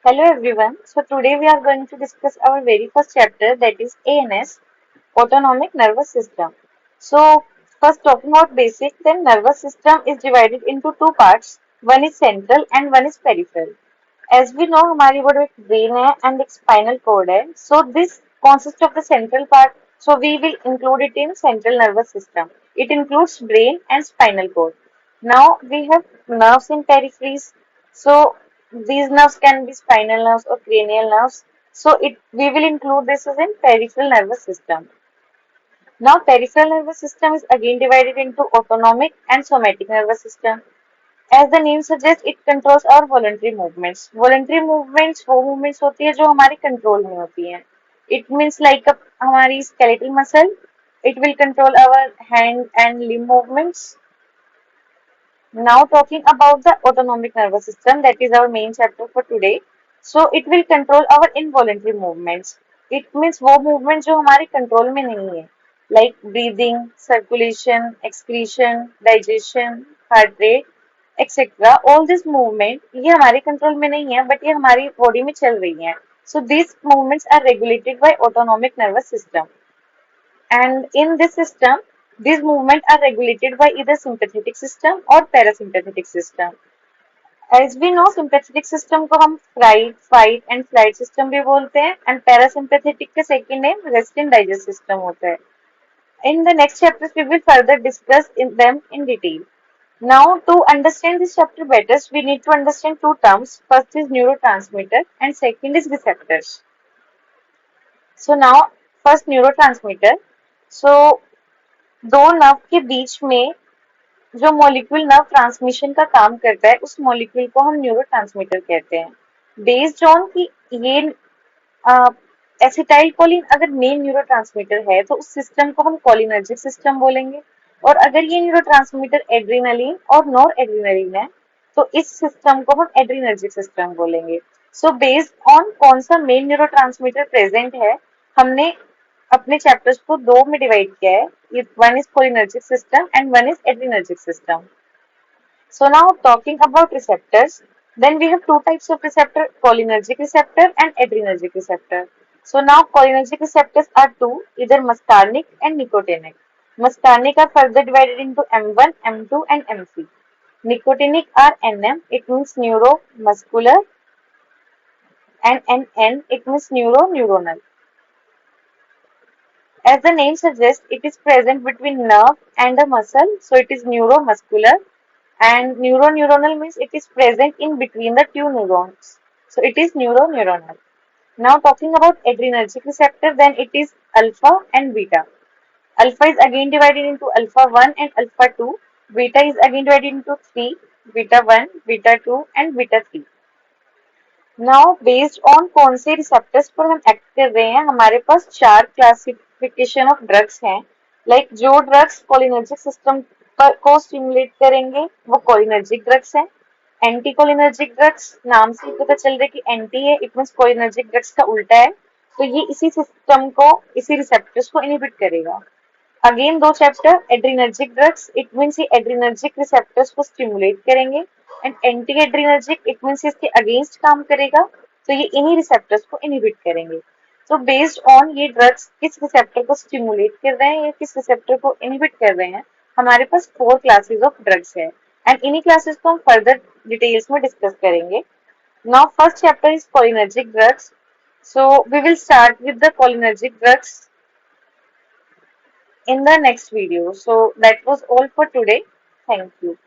Hello everyone. So today we are going to discuss our very first chapter, that is ANS, Autonomic Nervous System. So first talking about basic, then nervous system is divided into two parts. One is central and one is peripheral. As we know हमारी body में एक brain है and एक spinal cord है. So this consists of the central part. So we will include it in central nervous system. It includes brain and spinal cord. Now we have nerves in peripheries. So these nerves can be spinal nerves or cranial nerves. So it we will include this as in peripheral nervous system. Now peripheral nervous system is again divided into autonomic and somatic nervous system. As the name suggests, it controls our voluntary movements. Voluntary movements वो movements होती है जो हमारे control में होती हैं. It means like हमारी skeletal muscle. It will control our hand and limb movements. Now talking about the autonomic nervous system, that is our main chapter for today. So it will control our involuntary movements. It means वो movements जो हमारे control में नहीं है, like breathing, circulation, excretion, digestion, heart rate, etc. All this movement ये हमारे control में नहीं है, but ये हमारी body में चल रही है. So these movements are regulated by autonomic nervous system. And in this system, these movements are regulated by either sympathetic system or parasympathetic system. As we know, sympathetic system को हम fright, fight and flight system भी बोलते हैं, and parasympathetic का second name rest and digest system होता है. In the next chapters, we will further discuss them in detail. Now, to understand this chapter better, we need to understand two terms. First is neurotransmitter and second is receptors. So now, first neurotransmitter. So दो nerve के बीच में जो molecule nerve transmission का काम करता है उस molecule को हम न्यूरोट्रांसमीटर कहते हैं. बेस्ड ऑन कि ये एसिटाइल कोलिन अगर मेन न्यूरोट्रांसमीटर है तो उस सिस्टम को हम कोलिनर्जिक सिस्टम बोलेंगे, और अगर ये न्यूरोट्रांसमीटर एड्रेनलिन और नॉर एड्रेनलिन है तो इस सिस्टम को हम एड्रेनर्जिक सिस्टम बोलेंगे. सो बेस्ड ऑन कौन सा मेन न्यूरोट्रांसमीटर प्रेजेंट है, हमने अपने चैप्टर्स को दो में डिवाइड किया है. One is cholinergic system and one is adrenergic system. So now talking about receptors, then we have two types of receptor, cholinergic receptor and adrenergic receptor. So now cholinergic receptors are two, either muscarinic and nicotinic. Muscarinic are further divided into M1, M2 and M3. Nicotinic are NM, it means neuromuscular, and NN, it means neuronal. As the name suggests, it is present between nerve and a muscle, so it is neuromuscular. And neuronal means it is present in between the two neurons, so it is neuronal. Now talking about adrenergic receptor, then it is alpha and beta. Alpha is again divided into alpha 1 and alpha 2. Beta is again divided into 3, beta 1, beta 2 and beta 3. Now based on कौन से receptors पर हम act कर रहे हैं, हमारे पास चार classification of drugs हैं. लाइक जो ड्रग्स कोलिनर्जिक सिस्टम को स्टिमुलेट करेंगे वो कोलिनर्जिक ड्रग्स हैं. एंटी कोलिनर्जिक ड्रग्स, नाम से ही पता चल रहा है कि एंटी है, इट मींस कोलिनर्जिक ड्रग्स का उल्टा है, तो ये इसी सिस्टम को, इसी रिसेप्टर्स को इनहिबिट करेगा. अगेन दो chapter adrenergic drugs, it means ये एड्रीनर्जिक रिसेप्टर्स को स्टिमुलेट करेंगे, and anti adrenergic it means इसके अगेंस्ट काम करेगा, तो ये इन्हीं रिसेप्टर्स को इनहिबिट करेंगे. तो बेस्ड ऑन ये ड्रग्स किस रिसेप्टर को स्टिमुलेट कर रहे हैं या किस रिसेप्टर को इनहिबिट कर रहे हैं, हमारे पास फोर क्लासेस ऑफ ड्रग्स है, एंड इन्हीं क्लासेस को हम फर्दर डिटेल्स में डिस्कस करेंगे. Now first chapter is cholinergic drugs. So we will start with the cholinergic drugs in the next video. So that was all for today. Thank you.